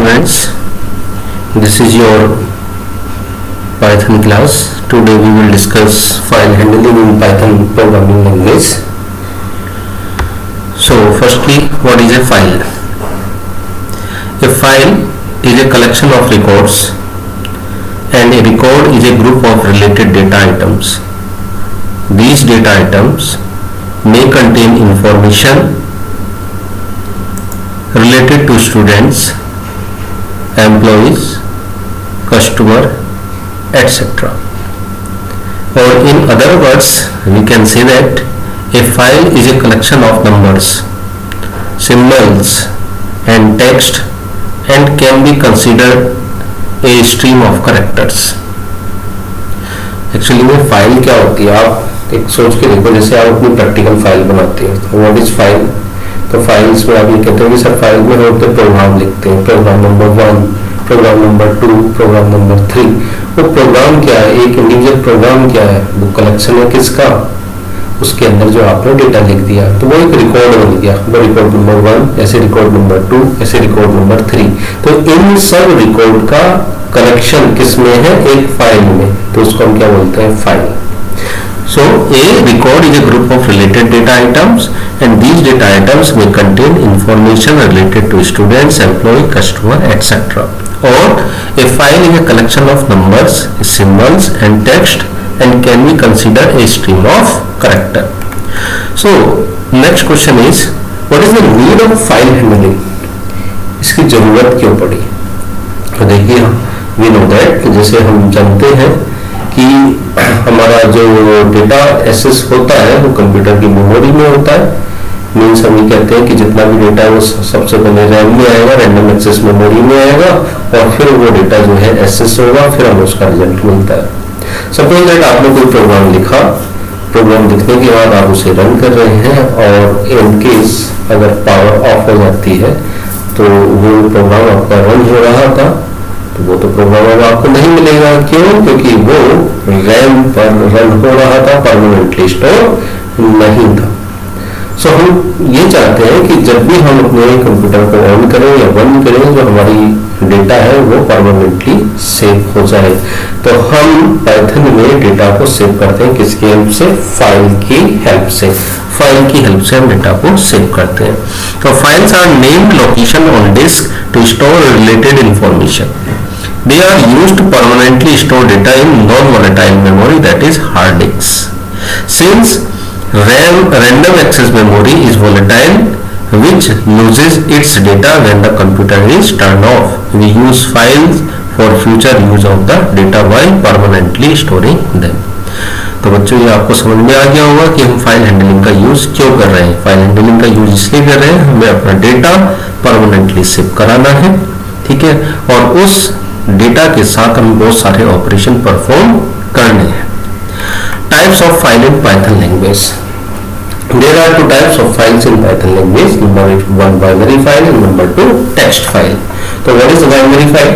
students, this is your Python class. Today we will discuss file handling in Python programming language. So firstly, what is a file? A file is a collection of records, and a record is a group of related data items. These data items may contain information related to students, employees, customer, etc. Or in other words, we can say that a file is a collection of numbers, symbols and text, and can be considered a stream of characters. Actually में file क्या होती है, आप एक सोच के देखो, जैसे आप अपनी प्रैक्टिकल फाइल बनाते हैं तो व्हाट इज फाइल? तो फाइल्स में आप ये कहते हो कि सर फाइल में हम अपने प्रोग्राम लिखते हैं, program number 1, program number 2, program number 3. वो प्रोग्राम क्या है? एक इंडिविजुअल प्रोग्राम क्या है? वो कलेक्शन है किसका? उसके अंदर जो आपने डेटा लिख दिया तो वो एक रिकॉर्ड बन गया. वो रिकॉर्ड नंबर 1, ऐसे रिकॉर्ड नंबर 2, ऐसे रिकॉर्ड नंबर 3. तो इन सब रिकॉर्ड का कलेक्शन किसमें है? एक फाइल में. तो उसको हम क्या बोलते हैं? File. So a record is a group of related data items, and these data items may contain information related to students, employee, customer, etc. Or a file is a collection of numbers, symbols and text, and can be considered a stream of character. So next question is, what is the need of file handling? इसकी जरूरत क्यों पड़ी? तो देखिए, we know that, जैसे हम जानते हैं कि हमारा जो डेटा एक्सेस होता है वो कंप्यूटर की मेमोरी में होता है. मीन्स हम ये कहते हैं कि जितना भी डेटा है वो सबसे पहले रैम में आएगा, रैंडम एक्सेस मेमोरी में आएगा, और फिर वो डेटा जो है एक्सेस होगा, फिर हमें उसका रिजल्ट मिलता है. सपोज दैट आपने कोई प्रोग्राम लिखा, प्रोग्राम लिखने के बाद आप उसे रन कर रहे हैं, और इन केस अगर पावर ऑफ हो जाती है तो वो प्रोग्राम आपका रन हो रहा था, तो वो तो प्रोग्राम अब आपको नहीं मिलेगा. क्यों? क्योंकि वो रैम पर रन हो रहा था, परमानेंटली स्टोर नहीं था. सो हम ये चाहते हैं कि जब भी हम अपने कंप्यूटर को ऑन करें या बंद करें, जो हमारी डेटा है वो परमानेंटली सेव हो जाए. तो हम पाइथन में डेटा को सेव करते हैं किसकी हेल्प से? फाइल की हेल्प से. फाइल की हेल्प से हम डेटा को सेव करते हैं. तो files are named location on disk to store related information. They are used to permanently store data in non-volatile memory, that is hard disks. Since random access memory is volatile, which loses its data when the computer is turned off, we use files for future use of the data while permanently storing them. तो बच्चों, ये आपको समझ में आ गया होगा कि हम फाइल हैंडलिंग का यूज क्यों कर रहे हैं. फाइल हैंडलिंग का यूज इसलिए कर रहे हैं, हमें अपना डेटा परमानेंटली सेव कराना है, ठीक है, और उस डेटा के साथ हम बहुत सारे ऑपरेशन परफॉर्म करने हैं. Types of file in Python language. There are 2 types of files in Python language. Number 1 binary file and number 2 text file. तो what is binary file?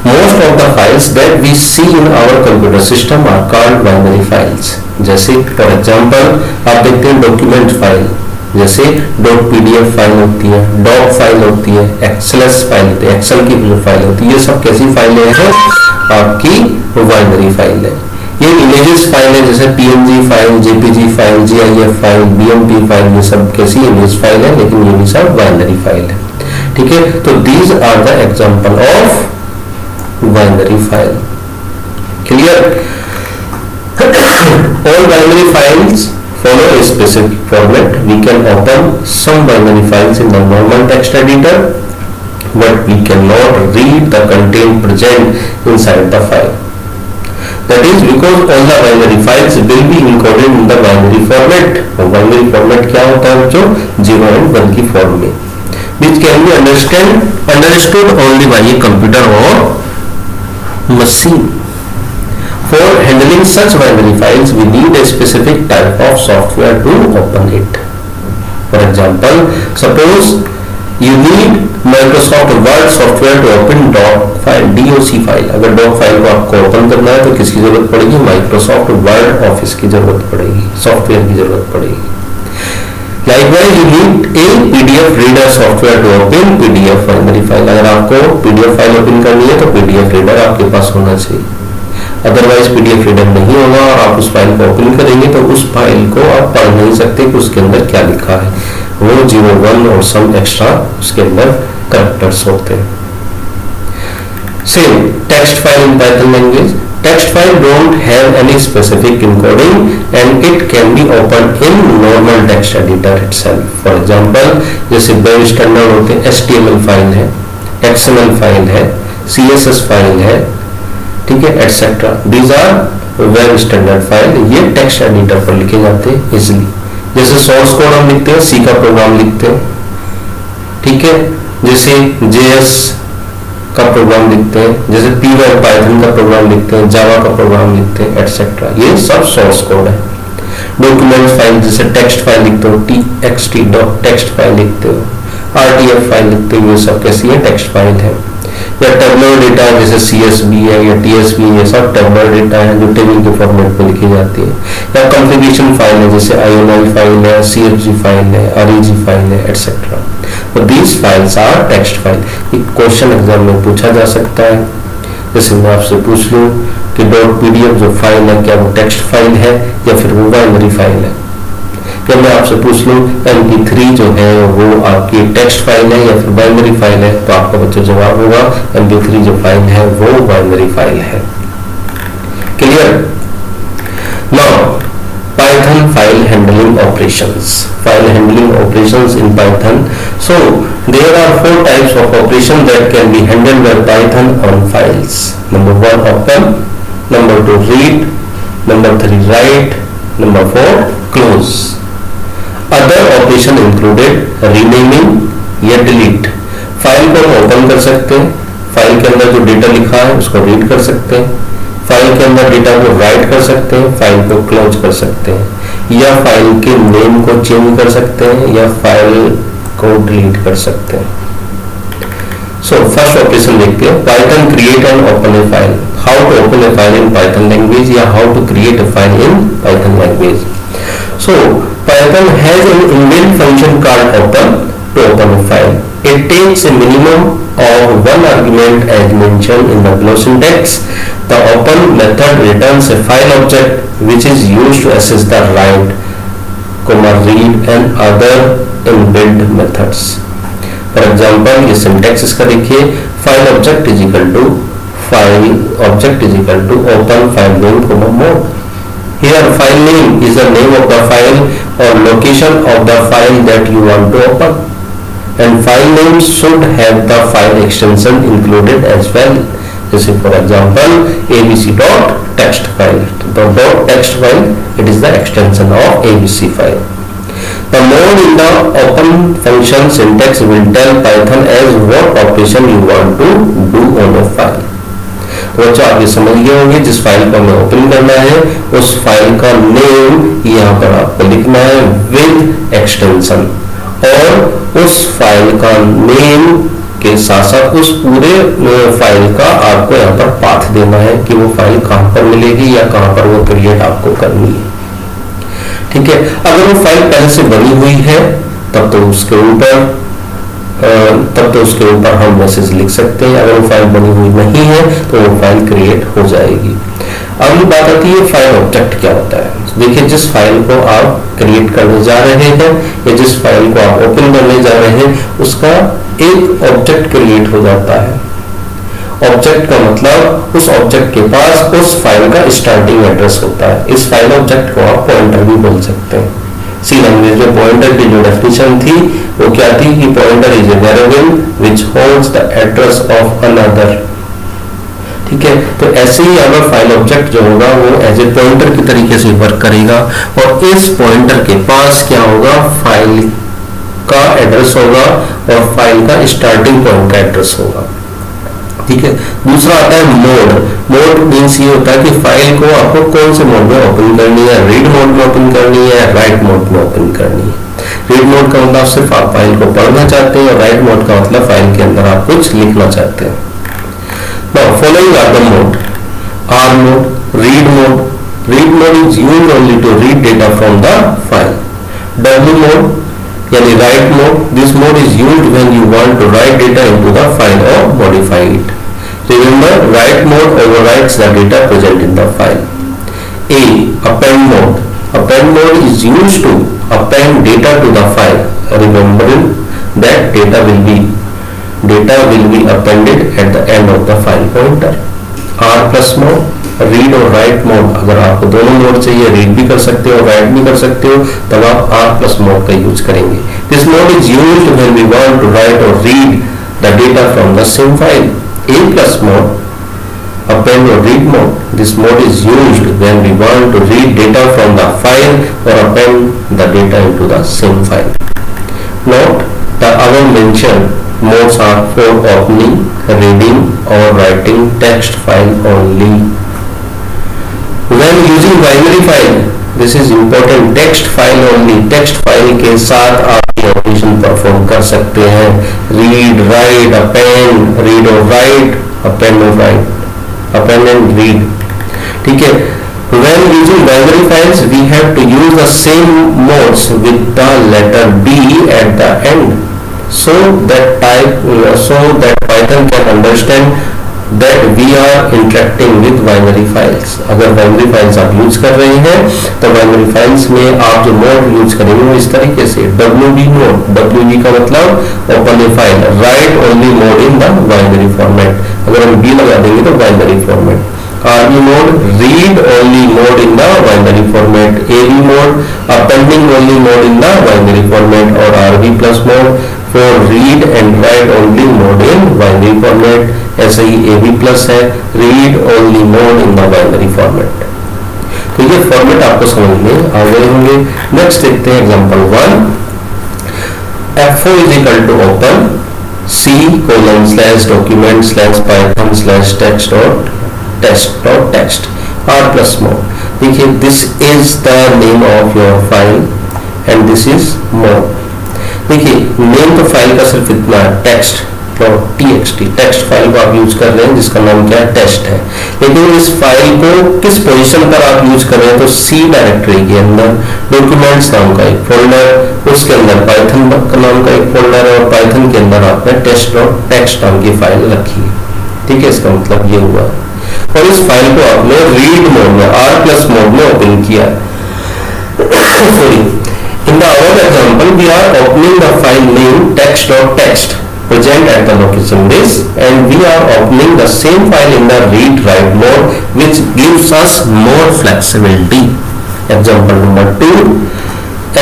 Most of the files that we see in our computer system are called binary files. जैसे for example आप देखते हैं document file, जैसे .pdf file होती है, doc file होती है, एक्सेल्स फाइल होती है, एक्सेल की जो फाइल होती है, ये सब कैसी फाइलें हैं? आपकी बाइनरी फाइल है. ये इमेजेस फाइल है, जैसे png file, jpg file, gif file, bmp file, ये सब कैसी इमेज फाइल है, लेकिन ये भी सब बाइनरी फाइल है. ठीक है, तो these are the example of binary file. Clear? All binary files follow a specific format. We can open some binary files in the normal text editor, but we cannot read the content present inside the file. That is because all the binary files will be encoded in the binary format. और binary format क्या होता है बच्चों? 0 and 1 की form में, which can be understood only by a computer or machine. For handling such binary files, we need a specific type of software to open it. For example, suppose you need Microsoft Word software to open doc file. अगर doc file को आपको open करना है तो किसकी जरूरत पड़ेगी? Microsoft Word office की जरूरत पड़ेगी, सॉफ्टवेयर की जरूरत पड़ेगी. Likewise, you need a PDF reader software to open PDF primary file. अगर आपको PDF फाइल ओपन करनी है तो PDF रीडर आपके पास होना चाहिए, अदरवाइज PDF रीडर नहीं होगा और आप उस फाइल को ओपन करेंगे तो उस फाइल को आप पढ़ नहीं सकते कि उसके अंदर क्या लिखा है, वो 01 और सम एक्स्ट्रा उसके अंदर कैरेक्टर्स होते हैं. Same text file in Python language. Text file don't have any specific encoding and it can be opened in normal text editor itself. For example, जैसे वेब स्टैंडर्ड होते हैं, HTML फाइल है, XML file है, CSS file है, ठीक है, etc. These are web standard file. ये text editor पर लिखे जाते हैं इजिली. जैसे सोर्स कोड हम लिखते हैं, C का प्रोग्राम लिखते हैं, ठीक है, जैसे JS का प्रोग्राम लिखते हैं, जैसे P1 पाइथन का प्रोग्राम लिखते हैं, जावा का प्रोग्राम लिखते हैं, एटसेट्रा. ये सब सोर्स कोड है. डॉक्यूमेंट फाइल जैसे टेक्स्ट फाइल लिखते हो, txt.txt फाइल लिखते हो, RTF फाइल लिखते हो, ये सब कैसी है, टेक्स्ट फाइल है. या टेबलर डेटा जैसे CSV है या TSV, ये सब टेबलर डेटा है जो टेबल के फॉर्मेट में लिखी जाती है. या कॉन्फ़िगरेशन फाइल है जैसे INI फाइल है, CFG फाइल है, REG फाइल है, एटसेट्रा. तो these files are text file. एक क्वेश्चन एग्जाम में पूछा जा सकता है, जैसे मैं आपसे पूछ लूं कि .pdf जो फाइल है क्या वो टेक्स्ट फाइल है या फिर वो बाइनरी फाइल है, या मैं आपसे पूछ लूं MP3 जो है वो आपकी टेक्स्ट फाइल है या फिर बाइनरी फाइल है, तो आपका बच्चों जवाब होगा MP3 जो फाइल है वो बाइनरी फाइल है. Clear? Now Python file handling operations. File handling operations in Python. So there are 4 types of operation that can be handled by Python on files. Number 1 open, number 2 read, number 3 write, number 4 close. Other operation included renaming या delete. File को हम open कर सकते हैं, file के अंदर जो data लिखा है उसको रीड कर सकते हैं, फाइल के अंदर डेटा को राइट कर सकते हैं, फाइल को क्लोज कर सकते हैं, या फाइल के नेम को चेंज कर सकते हैं, या फाइल को डिलीट कर सकते हैं. सो फर्स्ट ऑपरेशन देखते हैं, Python create and open a file. How to open a file in Python language या how to create a file in Python language. So Python has an inbuilt function called open to open a file. It takes a minimum of 1 argument as mentioned in the below syntax. The open method returns a file object which is used to access the write, read and other inbuilt methods. For example, ये syntax इसका देखिए, file object is equal to open file name, mode. Here file name is the name of the file or location of the file that you want to open. And file name should have the file extension included as well. जैसे for example abc.txt file. The .txt file, it is the extension of abc file. The mode in the open function syntax will tell Python as what operation you want to do on a file. तो बच्चों आप ये समझ गए होंगे, जिस file को हमें ओपन करना है उस फाइल का नेम यहाँ पर आपको लिखना है विद एक्सटेंशन, और उस फाइल का नेम के साथ साथ उस पूरे फाइल का आपको यहाँ पर पाथ देना है कि वो फाइल कहाँ पर मिलेगी या कहाँ पर वो क्रिएट आपको करनी है. ठीक है, अगर वो फाइल पहले से बनी हुई है तब तो उसके ऊपर हम मैसेज लिख सकते हैं. अगर वो फाइल बनी हुई नहीं है तो वो फाइल क्रिएट हो जाएगी. अब ये बात आती है फाइल ऑब्जेक्ट क्या होता है. देखिए, जिस फाइल को आप क्रिएट करने जा रहे हैं या जिस फाइल को आप ओपन करने जा रहे हैं उसका एक ऑब्जेक्ट क्रिएट हो जाता है. ऑब्जेक्ट का मतलब उस ऑब्जेक्ट के पास उस फाइल का स्टार्टिंग एड्रेस होता है. इस फाइल ऑब्जेक्ट को आप पॉइंटर भी बोल सकते हैं. सी लैंग्वेज में पॉइंटर की जो डेफिनेशन थी वो क्या थी कि pointer is a variable which holds the address of another. ठीक है, तो ऐसे ही अगर फाइल ऑब्जेक्ट जो होगा वो एज ए पॉइंटर की तरीके से वर्क करेगा और इस पॉइंटर के पास क्या होगा, फाइल का एड्रेस होगा और फाइल का स्टार्टिंग पॉइंट का एड्रेस होगा. ठीक है, दूसरा आता है मोड. मोड मीन्स ये होता है कि फाइल को आपको कौन से मोड में ओपन करनी है, रीड मोड में ओपन करनी है, राइट मोड में ओपन करनी है. रीड मोड का मतलब सिर्फ आप फाइल को पढ़ना चाहते हैं और राइट मोड का मतलब फाइल के अंदर आप कुछ लिखना चाहते हैं. Now following are the mode: R mode, read mode. Read mode is used only to read data from the file. W mode यानी write mode, this mode is used when you want to write data into the file और modify it. Remember, write mode overwrites the data present in the file. A, append mode. Append mode is used to append data to the file. Remembering that data will be appended at the end of the file pointer. R plus mode, read और write mode. अगर आपको दोनों mode चाहिए, read भी कर सकते हो, right भी कर सकते हो, तब आप R plus mode का यूज करेंगे. This mode is used when we want to write or read the data from the same file. A plus mode, append or read mode. This mode is used when we want to read data from the file or append the data into the same file. Note, the above mentioned modes are for opening, reading or writing text file only. When using binary file, this is important, text file only. text file के साथ आप ये operation perform कर सकते हैं. read, write, append, read or write, append or write, append and read. ठीक है. When using binary files, we have to use the same modes with the letter B at the end, so that Python can understand that we are interacting with binary files. अगर binary files आप use कर रहे हैं तो binary files में आप जो mode use करेंगे वो इस तरीके से WB मोड. WB का मतलब open a file, write only mode in the binary format. अगर हम B लगा देंगे तो binary format. RB mode, read only mode in the binary format. AB mode, appending only mode in the binary format. और RB plus mode for read and write only mode in binary format. ऐसे ही AB plus है, read only mode in the binary format. तो ये format आपको समझ में आ गए होंगे. नेक्स्ट देखते हैं example 1. F4 is equal to open C:/document/python/text test. R plus mode. देखिए, this is the name of your file and this is mode. देखिए, नेम तो फाइल का सिर्फ इतना टेक्स्ट txt, टेक्स्ट फाइल को आप यूज कर रहे हैं जिसका नाम क्या है, टेस्ट है. लेकिन इस फाइल को किस पोजीशन पर आप यूज कर रहे हैं, तो सी डायरेक्टरी के अंदर डॉक्यूमेंट्स नाम का एक फोल्डर, उसके अंदर पाइथन का नाम का एक फोल्डर और पाइथन के अंदर आपने टेस्ट नाम की फाइल रखी है. ठीक है, इसका मतलब ये हुआ. और इस फाइल को आपने रीड मोड में R plus मोड में ओपन किया. Sorry, in the above example we are opening the file name text.txt present at the location this, and we are opening the same file in the read write mode, which gives us more flexibility. Example number 2,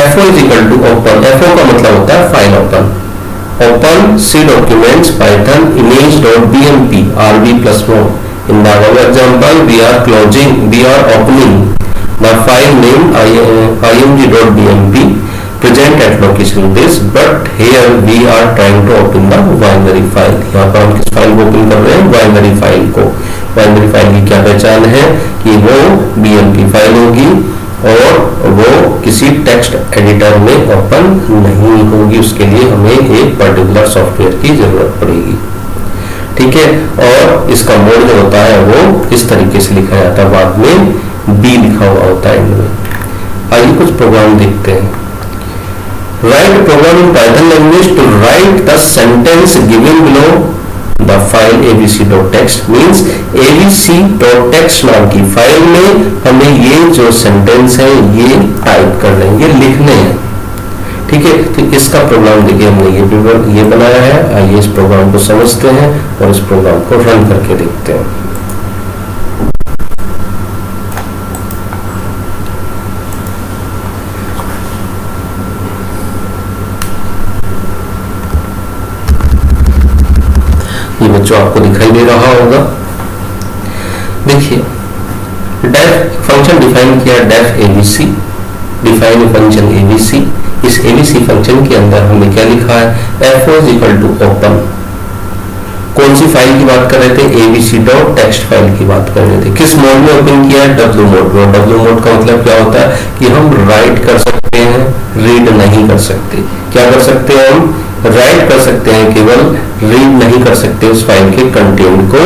F4 is equal to open. F4 का मतलब होता है file open. Open C documents python image.bmp RB plus mode. In the above example we are opening the file name img.bmp present at location this, but here we are trying to open the binary file. यहाँ पर हम किस file को open कर रहे हैं, binary file को. Binary file की क्या पहचान है कि वो BMP फाइल होगी और वो किसी टेक्स्ट एडिटर में ओपन नहीं होगी. उसके लिए हमें एक पर्टिकुलर सॉफ्टवेयर की जरूरत पड़ेगी. ठीक है, और इसका मोड जो होता है वो इस तरीके से लिखा जाता है, बाद में B लिखा हुआ होता है इनमें. आइए कुछ प्रोग्राम देखते हैं. Write program in Python language to write the sentence given below the file abc.txt. means abc.txt नाम की फाइल में हमें ये जो सेंटेंस है ये टाइप करने हैं, ये लिखने हैं. ठीक है, तो इसका प्रोग्राम देखिए हमने ये बनाया है. आइए इस प्रोग्राम को समझते हैं और इस प्रोग्राम को रन करके देखते हैं. ये बच्चों आपको दिखाई दे रहा होगा. देखिए, डेफ फंक्शन डिफाइन किया, def ABC, define function ABC. इस एबीसी फंक्शन के अंदर हमने क्या लिखा है, F4 is equal to open. कौन सी फाइल की बात कर रहे थे, abc.txt फाइल की बात कर रहे थे. किस मोड में ओपन किया है, W मोड में. W मोड का मतलब क्या होता है कि हम राइट कर सकते हैं, रीड नहीं कर सकते. क्या कर सकते हैं, हम राइट कर सकते हैं, केवल रीड नहीं कर सकते उस फाइल के कंटेंट को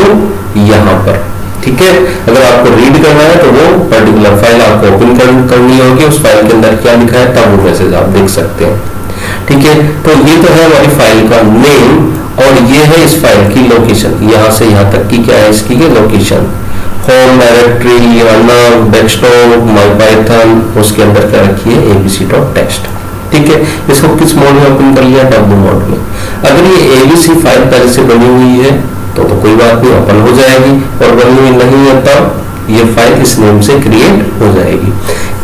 यहाँ पर. ठीक है, अगर आपको रीड करना है तो वो पर्टिकुलर फाइल आपको ओपन करनी होगी, उस फाइल के अंदर क्या लिखा है तब वो मैसेज आप देख सकते हैं. ठीक है, तो ये तो है हमारी फाइल का नेम और ये है इस फाइल की लोकेशन, यहाँ से यहाँ तक की क्या है इसकी location, home directory, runner, desktop, my Python, उसके अंदर क्या रखी है abc.txt। ठीक है, इसको किस मोड में ओपन कर लिया, डब्ल्यू मोड में। अगर ये abc फाइल पहले से बनी हुई है तो कोई बात नहीं, ओपन हो जाएगी, और बनी हुई नहीं है तब ये फाइल इस नेम से क्रिएट हो जाएगी।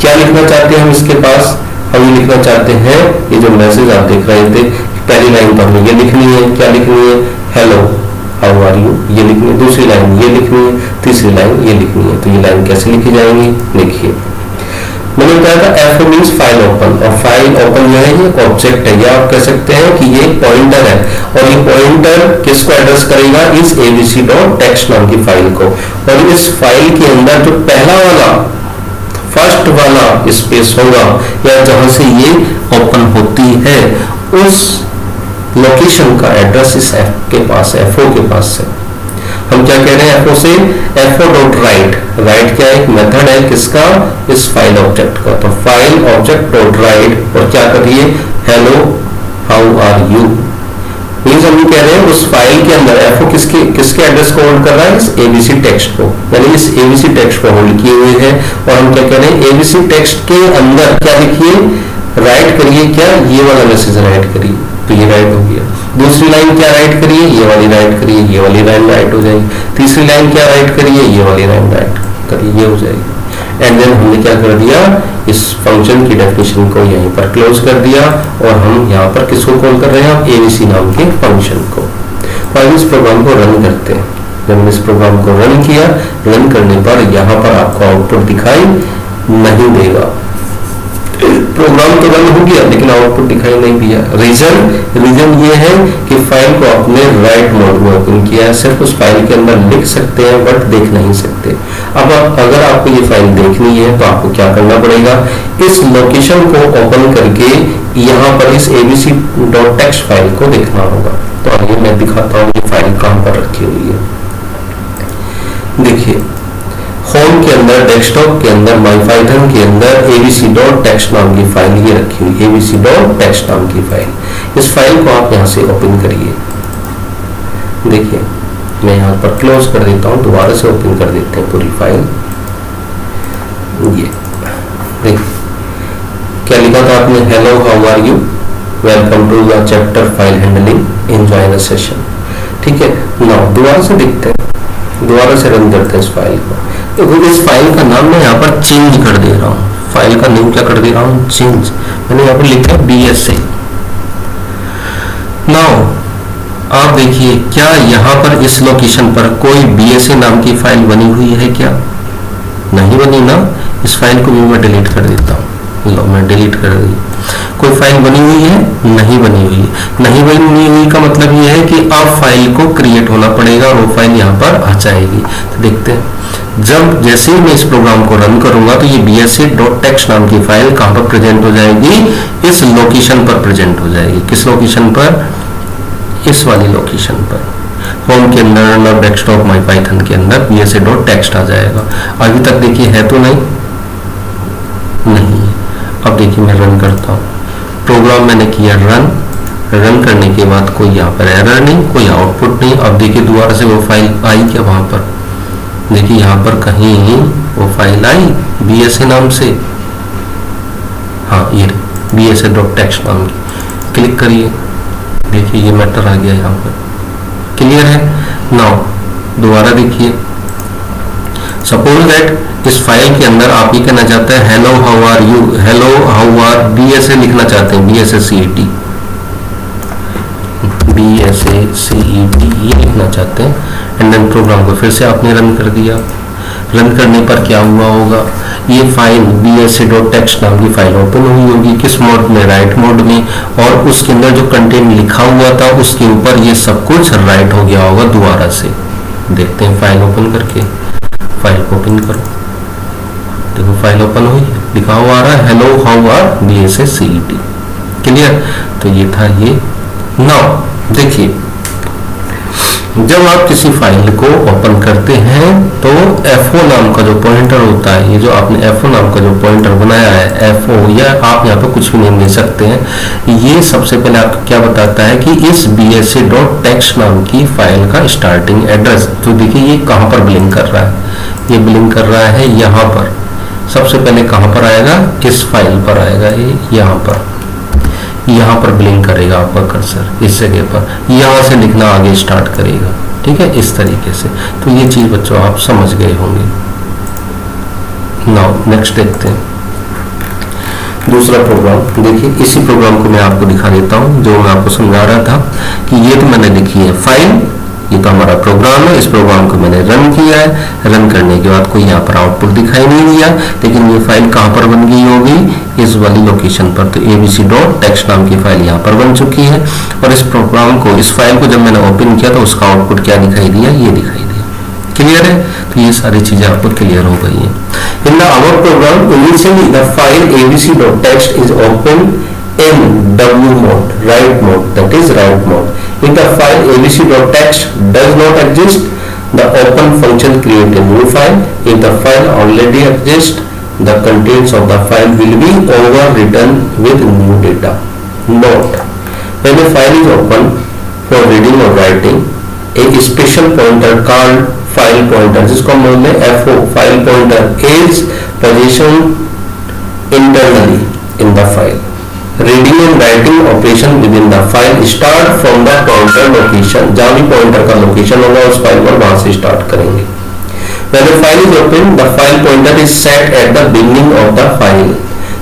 क्या लिखना चाहते हैं हम इसके पास, हम ये लिखना चाहते हैं, ये जो मैसेज आप देख रहे थे पहली लाइन तो हमें ये लिखनी है, क्या लिखनी है, हेलो हाउ आर यू, ये लिखनी है। दूसरी लाइन ये लिखनी है, तीसरी लाइन ये लिखनी है। तो ये लाइन कैसे लिखी जाएंगी, देखिए मैंने बताया था एफ मीन्स फाइल ओपन, और फाइल ओपन जो है ये एक ऑब्जेक्ट है, या आप कह सकते हैं कि ये पॉइंटर है, और ये पॉइंटर किसको एड्रेस करेगा, इस abc.txt नाम की फाइल को। और इस फाइल के अंदर जो पहला वाला फर्स्ट वाला स्पेस होगा या जहां से ये ओपन होती है उस लोकेशन का एड्रेस इस एफ के पास है, एफओ के पास है। हम क्या कह रहे हैं एफओ से, fo.write, राइट क्या है, एक मेथड है किसका, इस फाइल ऑब्जेक्ट का। तो फाइल ऑब्जेक्ट डॉट राइट और क्या करिए, hello how are you. Means हम कह रहे हैं उस फाइल के अंदर एफओ किसके एड्रेस को होल्ड कर रहा है, इस abc टेक्स्ट को, यानी इस abc टेक्स्ट को होल्ड किए हुए है। और हम क्या कह रहे हैं abc टेक्स्ट के अंदर क्या लिखिए, राइट करिए, क्या ये वाला मैसेज राइट करिए, तो ये राइट हो गया। दूसरी लाइन क्या राइट करिए, ये वाली राइट करिए, ये वाली लाइन राइट हो जाएगी। तीसरी लाइन क्या राइट करिए, ये वाली लाइन राइट करिए, ये हो जाएगी। एंड देन हमने क्या कर दिया, इस फंक्शन की डेफिनेशन को यहीं पर क्लोज कर दिया, और हम यहाँ पर किसको कॉल कर रहे हैं, abc नाम के फंक्शन को। तो अब इस प्रोग्राम को रन करते हैं। जब हमने इस प्रोग्राम को रन किया, रन करने पर यहाँ पर आपको आउटपुट दिखाई नहीं देगा। प्रोग्राम तो रन हो गया लेकिन आउटपुट दिखाई नहीं दिया। रीजन ये है कि फाइल को आपने राइट मोड में ओपन किया है, सिर्फ उस फाइल के अंदर लिख सकते हैं बट देख नहीं सकते। अब अगर आपको ये फाइल देखनी है तो आपको क्या करना पड़ेगा, इस लोकेशन को ओपन करके यहाँ पर इस abc.txt फाइल को देखना होगा। तो आइए मैं दिखाता हूँ ये फाइल कहाँ पर रखी हुई है। देखिए होम के अंदर, डेस्कटॉप के अंदर, माई पाइथन के अंदर abc.txt नाम की फाइल ये रखी हुई, abc.txt नाम की फाइल। इस फाइल को आप यहाँ से ओपन करिए। देखिए मैं यहाँ पर क्लोज कर देता हूँ, दोबारा से ओपन कर देते हैं पूरी फाइल। ये देखिए क्या लिखा था आपने, hello how are you, welcome to the chapter file handling, enjoy the session. ठीक है, नाउ दोबारा से देखते हैं, दोबारा से रन करते हैं इस फाइल को। तो इस फाइल का नाम मैं यहाँ पर चेंज कर दे रहा हूँ, फाइल का नेम क्या कर दे रहा हूँ, चेंज। मैंने यहाँ पर लिखा है BSA। नाउ आप देखिए क्या यहाँ पर इस लोकेशन पर कोई BSA नाम की फाइल बनी हुई है क्या, नहीं बनी ना। इस फाइल को भी मैं डिलीट कर देता हूँ, लो मैं डिलीट कर दी। कोई फाइल बनी हुई है, नहीं बनी हुई है। नहीं बनी हुई का मतलब ये है कि अब फाइल को क्रिएट होना पड़ेगा और वो फाइल यहाँ पर आ जाएगी। तो देखते हैं, जब जैसे ही मैं इस प्रोग्राम को रन करूंगा तो ये bsa.txt नाम की फाइल कहाँ पर प्रेजेंट हो जाएगी, इस लोकेशन पर प्रेजेंट हो जाएगी। किस लोकेशन पर, इस वाली लोकेशन पर, होम के अंदर ना डेस्कटॉप माई पाइथन के अंदर bsa.txt आ जाएगा। अभी तक देखिए है तो नहीं। अब देखिए मैं रन करता हूँ, प्रोग्राम मैंने किया रन करने के बाद कोई यहाँ पर एरर नहीं, कोई आउटपुट नहीं। अब देखिए दोबारा से वो फाइल आई क्या, वहां पर देखिए यहाँ पर कहीं वो फाइल आई BSA नाम से, हाँ ये bsa.txt नाम की। क्लिक करिए, देखिए ये मैटर आ गया यहाँ पर, क्लियर है। नाउ दोबारा देखिए, सपोज दैट इस फाइल के अंदर आप ये कहना चाहते हैं hello how are you, hello how are BSA लिखना चाहते हैं, BSA CET ये लिखना चाहते हैं। एंड देन प्रोग्राम को फिर से आपने रन कर दिया। रन करने पर क्या हुआ होगा, ये फाइल bsa.txt नाम की फाइल ओपन हुई होगी। किस मोड में, राइट मोड में, और उसके अंदर जो कंटेंट लिखा हुआ था उसके ऊपर ये सब कुछ राइट हो गया होगा। दोबारा से देखते हैं फाइल ओपन करके, फाइल को ओपन करो, देखो फाइल ओपन हुई, लिखा हुआ आ रहा है hello how are BSA CET। क्लियर, तो ये था ये। नाउ देखिए जब आप किसी फाइल को ओपन करते हैं तो FO नाम का जो पॉइंटर होता है, ये जो आपने FO नाम का जो पॉइंटर बनाया है FO, या आप यहाँ पे कुछ भी नेम दे सकते हैं, ये सबसे पहले आपको क्या बताता है कि इस bsc.txt नाम की फाइल का स्टार्टिंग एड्रेस, तो देखिए ये कहाँ पर बिलिंग कर रहा है, ये बिलिंग कर रहा है यहाँ पर। सबसे पहले कहाँ पर आएगा, इस फाइल पर आएगा, ये यहाँ पर बिलिंग करेगा आपका कर्सर, इस जगह पर, यहाँ से लिखना आगे स्टार्ट करेगा। ठीक है, इस तरीके से। तो ये चीज बच्चों आप समझ गए होंगे। नाउ नेक्स्ट देखते हैं दूसरा प्रोग्राम। देखिए इसी प्रोग्राम को मैं आपको दिखा देता हूँ, जो मैं आपको समझा रहा था कि ये तो मैंने लिखी है फाइल, ये तो हमारा प्रोग्राम है, इस प्रोग्राम को मैंने रन किया है। रन करने के बाद कोई यहाँ पर आउटपुट दिखाई नहीं दिया, लेकिन ये फाइल कहाँ पर बन गई होगी, इस वाली लोकेशन पर। तो abc.txt नाम की फाइल यहाँ पर बन चुकी है। और इस प्रोग्राम को, इस फाइल को जब मैंने ओपन किया तो उसका आउटपुट क्या दिखाई दिया, ये दिखाई दिया। क्लियर है? तो ये सारी चीजें आपको क्लियर हो गई है। In the our program initially the file abc.txt is open in W mode, write mode, that is write mode. If the file abc.txt does not exist, the open function create a new file. If the file already exists, the contents of the file will be overwritten with new data. Note: when a file is open for reading or writing, a special pointer called file pointer, जिसको हम बोलते हैं FO, file pointer, is positioned internally in the file. Reading and writing operation within the file start from the pointer location. जहाँ भी pointer का location होगा उस file पर वहां से start करेंगे। When the file is open, the file pointer is set at the beginning of the file.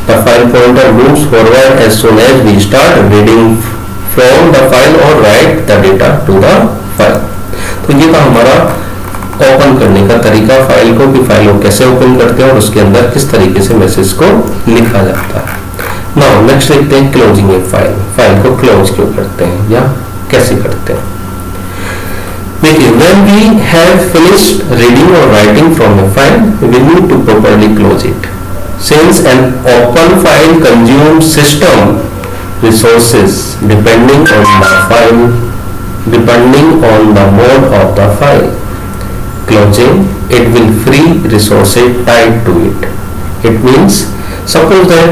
The file pointer moves forward as soon as we start reading from the file or write the data to the file. तो ये था हमारा open करने का तरीका file को, कि file को कैसे ओपन करते हैं और उसके अंदर किस तरीके से मैसेज को लिखा जाता है। नाउ नेक्स्ट देखते हैं क्लोजिंग ए फाइल। फाइल को क्लोज क्यों करते हैं या कैसे करते हैं। देखिए, when we have finished reading or writing from a file, we need to properly close it. Since an open file consumes system resources depending on the mode of the file, closing it will free resources tied to it. It means, suppose that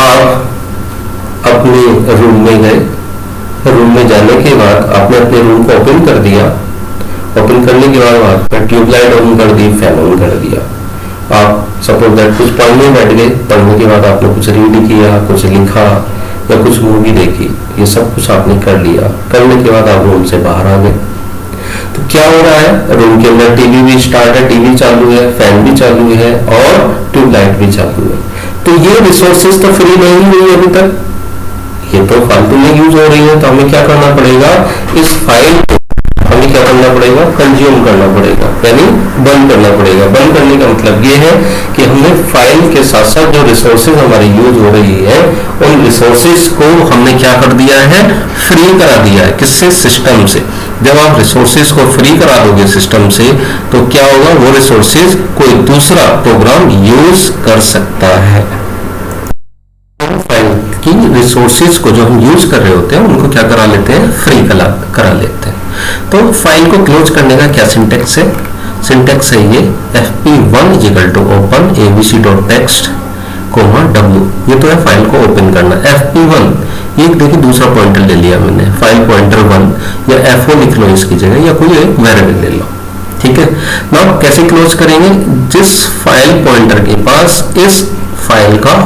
आप अपने room में गए, room में जाने के बाद आपने अपने रूम को ओपन कर दिया। ओपन करने के बाद वहां पर ट्यूबलाइट ऑन कर दी, फैन ऑन कर दिया। आप सपोज दैट कुछ पढ़ने बैठ गए, पढ़ने के बाद आपने कुछ रीड किया, कुछ लिखा या कुछ मूवी देखी, ये सब कुछ आपने कर लिया। करने के बाद आप रूम से बाहर आ गए, तो क्या हो रहा है, रूम के अंदर टीवी भी स्टार्ट है, टीवी चालू है, फैन भी चालू है और ट्यूबलाइट भी चालू है। तो ये रिसोर्सेज तो फ्री नहीं हुई अभी तक, ये तो फालतू में यूज हो रही है। तो हमें क्या करना पड़ेगा, इस फाइल को हमें क्या करना पड़ेगा, कंज्यूम करना पड़ेगा, यानी बंद करना पड़ेगा। बंद करने का मतलब ये है कि हमें फाइल के साथ साथ जो रिसोर्सेज हमारी यूज हो रही है, उन रिसोर्सेज को हमने क्या कर दिया है, फ्री करा दिया है। किससे? सिस्टम से। जब आप रिसोर्सेज को फ्री करा दोगे सिस्टम से, तो क्या होगा, वो रिसोर्सेज कोई दूसरा प्रोग्राम यूज कर सकता है। फाइल की रिसोर्सेज को जो हम यूज कर रहे होते हैं उनको क्या करा लेते हैं, फ्री करा लेते हैं। तो फाइल को क्लोज करने का क्या सिंटेक्स है, सिंटेक्स है ये fp1 = open abc.txt, w। ये तो है फाइल को ओपन करना। fp1 ये देखिए दूसरा पॉइंटर ले लिया मैंने, फाइल पॉइंटर 1 या FO लिख लो इसकी जगह, या कोई एक वेरिएबल ले लो। ठीक है, नाउ कैसे क्लोज करेंगे, जिस फाइल पॉइंटर के पास इस फाइल का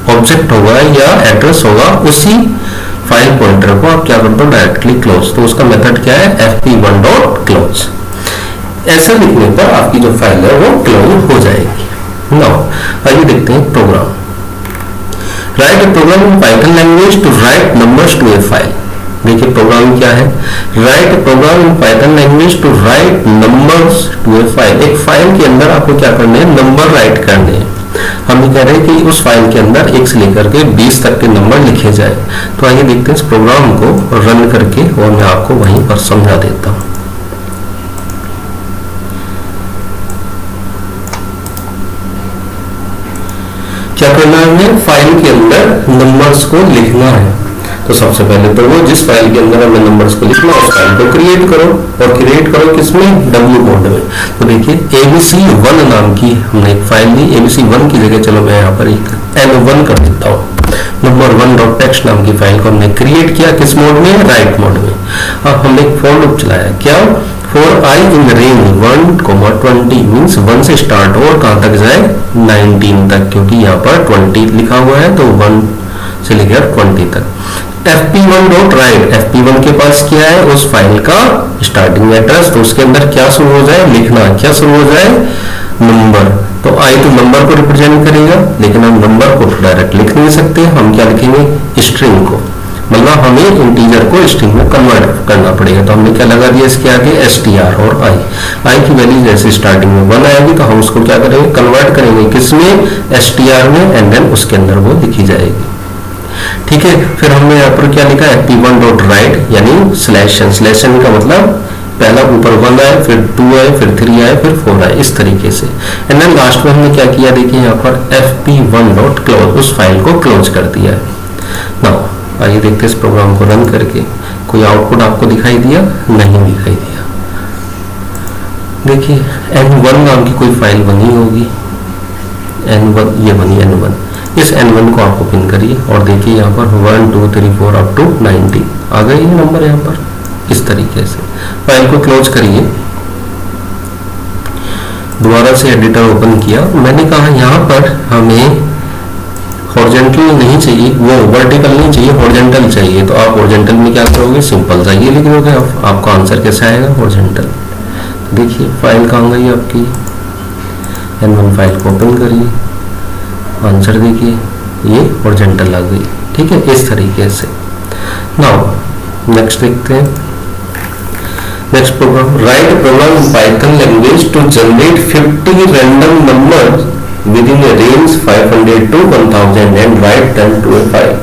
ऑब्जेक्ट होगा या एड्रेस होगा, उसी फाइल पॉइंटर को आप क्या करते हो, डायरेक्टली क्लोज। तो उसका मेथड क्या है, fp1.close। ऐसा लिखने पर आपकी जो फाइल है वो क्लोज हो जाएगी। नाउ आइए देखते हैं program. Write a program in Python language to write numbers to a file. देखिए प्रोग्राम क्या है, write a program in Python language to write numbers to a file. एक फाइल के अंदर आपको क्या करने हैं, नंबर राइट करने हैं। हम कह रहे हैं कि उस फाइल के अंदर 1 से लेकर के 20 तक के नंबर लिखे जाए। तो आइए देखते हैं इस प्रोग्राम को रन करके, और मैं आपको वहीं पर समझा देता हूं। क्या करना है, फाइल के अंदर नंबर्स को लिखना है। तो सबसे पहले तो वो जिस फाइल के अंदर हमें नंबर्स को लिखना है उस फाइल को क्रिएट करो, और क्रिएट करो किसमें, डब्ल्यू कोड में। तो देखिए ABC1 नाम की हमने एक फाइल ली, ABC1 की जगह चलो मैं यहाँ पर एक N1 कर देता हूँ। नंबर 1.txt नाम की फाइल को हमने क्रिएट किया, किस मोड में, राइट मोड में। अब हमने एक फॉर लूप चलाया, क्या, for I in range 1,20 means 1 से स्टार्ट हो और कहां तक जाए, 19 तक, क्योंकि यहाँ पर 20 लिखा हुआ है तो 1 से लेकर 20 तक। fp1.write, fp1 के पास क्या है, उस फाइल का स्टार्टिंग एड्रेस, तो उसके अंदर क्या शुरू हो जाए, लिखना क्या शुरू हो जाए, नंबर। तो आई तो नंबर को रिप्रेजेंट करेगा, लेकिन हम नंबर को डायरेक्ट लिख नहीं सकते, हम क्या लिखेंगे, स्ट्रिंग को, मतलब हमें इंटीजर को स्ट्रिंग में कन्वर्ट करना पड़ेगा। तो हमने क्या लगा दिया इसके आगे, str और आई की वैल्यू जैसे स्टार्टिंग में 1 आएगी तो हम उसको क्या करेंगे, कन्वर्ट करेंगे किसमें, str में, एंड देन उसके अंदर वो लिखी जाएगी। ठीक है, फिर हमने यहाँ पर क्या लिखा, fp1.write यानी स्लैशन का मतलब पहला ऊपर 1 आए, फिर 2 आए, फिर 3 आए, फिर 4 आए, इस तरीके से। एंड देन लास्ट में हमने क्या किया, देखिए यहाँ पर fp1.close, उस फाइल को क्लोज कर दिया है। नाउ आइए देखते हैं इस प्रोग्राम को रन करके कोई आउटपुट आपको दिखाई दिया, नहीं दिखाई दिया। देखिए N1 नाम की कोई फाइल बनी होगी, N1 ये बनी N1, इस N1 को आप ओपन करिए और देखिए यहाँ पर 1 2 3 4 अप टू 90 आ गए ये नंबर यहाँ पर। इस तरीके से फाइल को क्लोज करिए, दोबारा से एडिटर ओपन किया। मैंने कहा यहाँ पर हमें हॉरिजॉन्टल नहीं चाहिए, वो वर्टिकल नहीं चाहिए, हॉरिजॉन्टल चाहिए। तो आप हॉरिजॉन्टल में क्या करोगे, सिंपल सा ये लिख दोगे, आपका आंसर कैसे आएगा, हॉरिजॉन्टल। तो देखिए फाइल कहाँ गई आपकी, N1 फाइल को ओपन करिए, आंसर देखिए ये हॉरिजॉन्टल आ गई। ठीक है, इस तरीके से। नाउ नेक्स्ट देखते हैं, next program, write program in Python language to generate 50 random numbers within a range 500 to 1000 and write them to a file।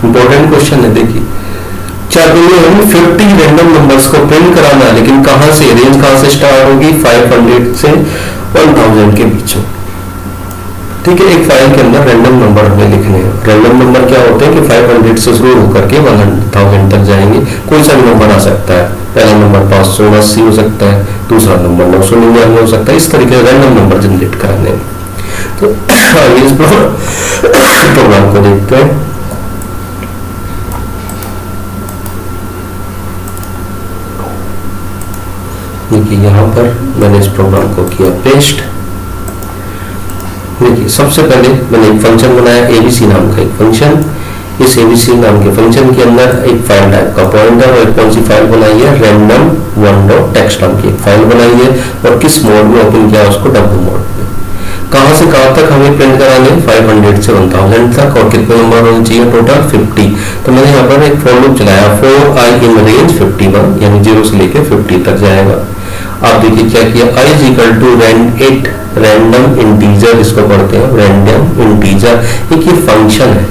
Important question है, देखिए क्या करिए, हमें 50 रैंडम नंबर्स को प्रिंट कराना है, लेकिन कहां से, रेंज कहां से स्टार्ट होगी, 500 से 1000 के बीच में। ठीक है, एक फाइल के अंदर रैंडम नंबर हमें लिखने हैं। रैंडम नंबर क्या होते हैं कि 500 से शुरू होकर के 1000 तक जाएंगे, कोई सा भी नंबर आ सकता है। पहला नंबर 580 हो सकता है, दूसरा नंबर 999 हो सकता है, इस तरीके से रैंडम नंबर जनरेट कराने हैं। तो इस प्रोग्राम को देखते हैं। देखिए यहाँ पर मैंने इस प्रोग्राम को किया पेस्ट। देखिए सबसे पहले मैंने एक फंक्शन बनाया, ABC नाम का एक फंक्शन। इस ABC नाम के फंक्शन के अंदर एक फाइल टाइप का पॉइंटर, और कौन सी फाइल बनाई है, random1.txt नाम की एक फाइल बनाई है, और किस मोड में ओपन किया उसको, डब्ल्यू मोड में। कहां से कहां तक हमें प्रिंट कराने, 500 से 1000 तक, और कितने नंबर होने चाहिए, टोटल 50। तो मैंने यहाँ पर एक फॉर लूप चलाया, फॉर आई इन रेंज 51 यानी 0 से लेके 50 तक जाएगा। आप देखिए क्या किया, i is equal to random integer, इसको पढ़ते हैं रैंडम इंटीजर। एक ये फंक्शन है,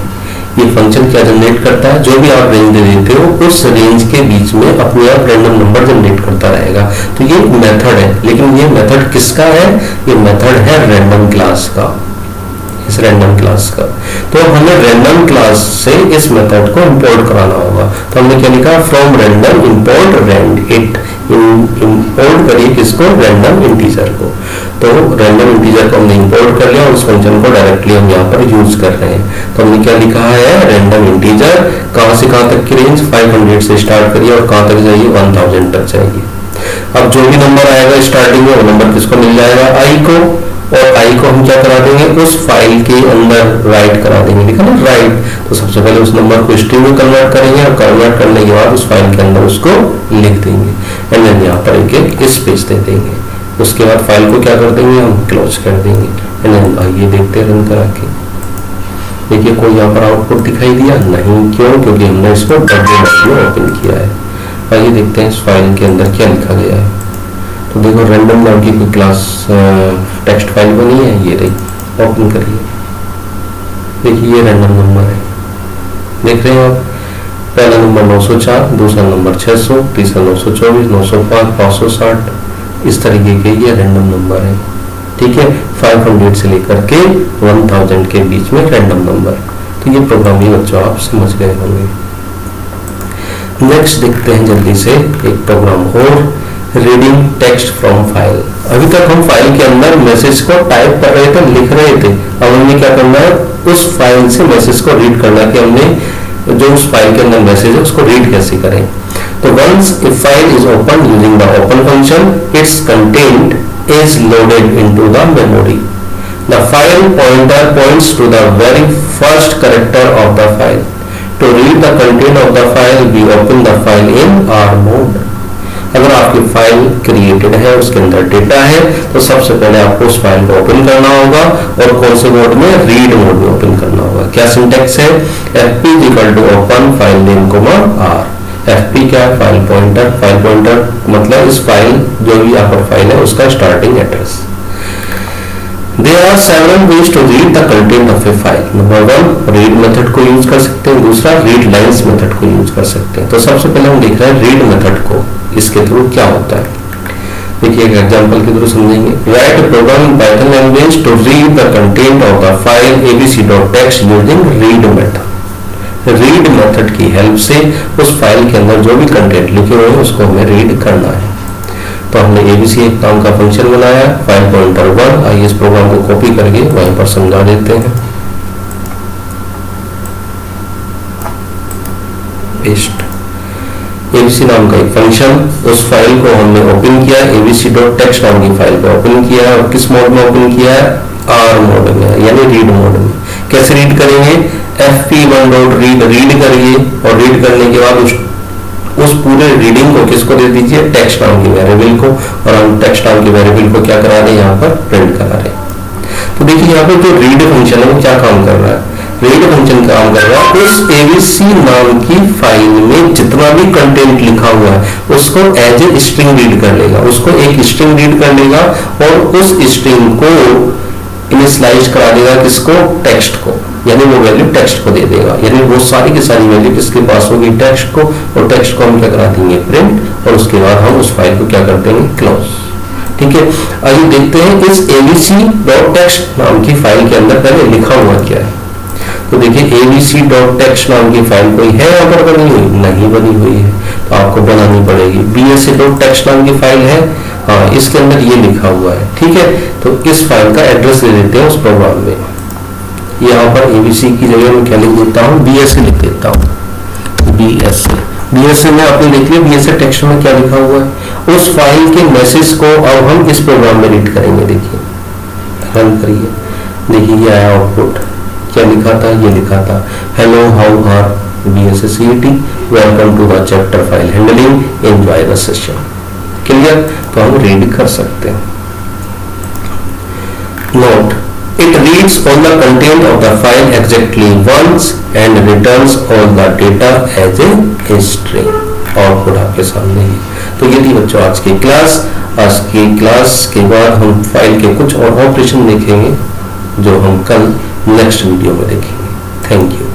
ये फंक्शन क्या जनरेट करता है, जो भी आप रेंज दे देते हो उस रेंज के बीच में अपने आप रैंडम नंबर जनरेट करता रहेगा। तो ये मेथड है, लेकिन ये मेथड किसका है, ये मेथड है रैंडम क्लास का, इस रैंडम क्लास का। तो हमें रैंडम क्लास से इस मेथड को इंपोर्ट कराना होगा। तो हमने क्या लिखा, from random import randint, import करिए किसको, रैंडम इंटीजर को। तो रैंडम इंटीजर को हमने इंपोर्ट कर लिया और उस फंक्शन को डायरेक्टली हम यहाँ पर यूज कर रहे हैं। तो हमने क्या लिखा है, रैंडम इंटीजर, कहां से कहां तक की रेंज, 500 से स्टार्ट करिए और कहां तक जाइए, 1000 तक जाइए। अब जो भी नंबर आएगा स्टार्टिंग में, वो नंबर किसको मिल जाएगा, आई को, और आई को हम क्या करा देंगे, उस फाइल के अंदर राइट करा देंगे, लिखा ना राइट। तो सबसे पहले उस नंबर को स्ट्रिंग में कन्वर्ट करेंगे, और कन्वर्ट करने के बाद उस फाइल के अंदर उसको लिख देंगे, एंड देन यहाँ पर एक स्पेस दे देंगे। उसके बाद फाइल को क्या कर देंगे, हम क्लोज कर देंगे। एंड देन आइए देखते हैं रन करा के। देखिए कोई यहाँ पर आउटपुट दिखाई दिया नहीं, क्यों, क्योंकि हमने इसको डब्ल्यू में ओपन किया है। आइए देखते हैं इस फाइल के अंदर क्या लिखा गया है। तो देखो रैंडम नाम की कोई क्लास टेक्स्ट फाइल बनी है, ये रही, ओपन करिए। देखिए ये रैंडम नंबर है, देख रहे हैं आप, पहला नंबर 904, दूसरा नंबर 600, तीसरा 924, 905, 560, इस तरीके के ये रैंडम नंबर है। ठीक है, 500 से लेकर के 1000 के बीच में रैंडम नंबर। तो ये प्रोग्राम ही बच्चों आप समझ गए होंगे। नेक्स्ट देखते हैं जल्दी से एक प्रोग्राम और, रीडिंग टेक्स्ट फ्रॉम फाइल। अभी तक हम फाइल के अंदर मैसेज को टाइप कर रहे थे, लिख रहे थे। अब हमें क्या करना है, उस फाइल से मैसेज को रीड करना है कि हमने जो उस फाइल के अंदर मैसेज है उसको रीड कैसे करें। तो once a file is open using the open function, its content is loaded into the memory. The file pointer points to the very first character of the file. To read the content of the file, we open the file in R mode. अगर आपकी file created है, उसके अंदर data है, तो सबसे पहले आपको उस फाइल को ओपन करना होगा और कौन से मोड में, रीड मोड में ओपन करना होगा। क्या सिंटेक्स है, fp open file name R। fp क्या है, फाइल पॉइंटर। फाइल पॉइंटर मतलब इस फाइल, जो भी आपका फाइल है उसका starting address. There are several ways to read the content of a file. Number one, read method को यूज कर सकते हैं, दूसरा read lines मेथड को यूज कर सकते हैं। तो सबसे पहले हम देख रहे हैं read मेथड को, इसके थ्रू क्या होता है। देखिए एक एग्जांपल के थ्रू समझेंगे। Write a program in Python language to read the content of the file abc.txt using read method. Read method की हेल्प से उस फाइल के अंदर जो भी कंटेंट लिखे हुए हैं उसको हमें रीड करना है। तो हमने एबीसी एक नाम का फंक्शन बनाया, फाइल पॉइंटर 1। आइए इस प्रोग्राम को कॉपी करके वहीं पर समझा देते हैं। पेस्ट। एबीसी नाम का एक फंक्शन, उस फाइल को हमने ओपन किया, abc.txt नाम की फाइल को ओपन किया और किस मोड में ओपन किया है, आर मोड में, यानी रीड मोड में। कैसे रीड करेंगे, fp1.read रीड करिए और रीड करने के बाद उस पूरे रीडिंग को किसको दे दीजिए, टेक्स्ट नाम की वेरिएबल को, और हम टेक्स्ट नाम की वेरिएबल को क्या करा रहे हैं, यहाँ पर प्रिंट करा रहे हैं। तो देखिए यहाँ पे जो रीड फंक्शन है वो क्या काम कर रहा है, रीड फंक्शन काम कर रहा है उस एबीसी नाम की फाइल में जितना भी कंटेंट लिखा हुआ है उसको एज ए स्ट्रिंग रीड कर लेगा, उसको एक स्ट्रिंग रीड कर लेगा और उस स्ट्रिंग को इनिशियलाइज करा देगा, किसको, टेक्स्ट को, यानी वो वैल्यू टेक्स्ट को दे देगा। यानी वो सारी की सारी वैल्यू किसके पास होगी, टेक्स्ट को, और टेक्स्ट को हम क्या करा देंगे, प्रिंट, और उसके बाद हम उस फाइल को क्या कर देंगे, क्लोज। ठीक है, आइए देखते हैं इस abc.txt नाम की फाइल के अंदर पहले लिखा हुआ क्या है। तो देखिए abc.txt नाम की फाइल कोई है यहाँ पर बनी हुई, नहीं बनी हुई है, तो आपको बनानी पड़ेगी। bsa.txt नाम की फाइल है, हाँ, इसके अंदर ये लिखा हुआ है। ठीक है, तो इस फाइल का एड्रेस दे देते हैं उस प्रोग्राम में। यहाँ पर एबीसी की जगह मैं क्या लिख देता हूँ, बीएसए लिख देता हूँ। बीएसए में आपने देख लिया, बीएसए टेक्स्ट में क्या लिखा हुआ है, उस फाइल के मैसेज को अब हम इस प्रोग्राम में रीड करेंगे। देखिए रन करिए, देखिए ये आया आउटपुट, क्या लिखा था, ये लिखा था, hello how are BSCET, welcome to the chapter file handling, enjoy the session. Clear, तो हम रीड कर सकते हैं। Note, it reads all the content of the file exactly once and returns all the data as a string। Output आपके सामने है। तो ये थी बच्चों आज की क्लास। आज की क्लास के बाद हम फाइल के कुछ और ऑपरेशन देखेंगे जो हम कल नेक्स्ट वीडियो में देखेंगे। Thank you.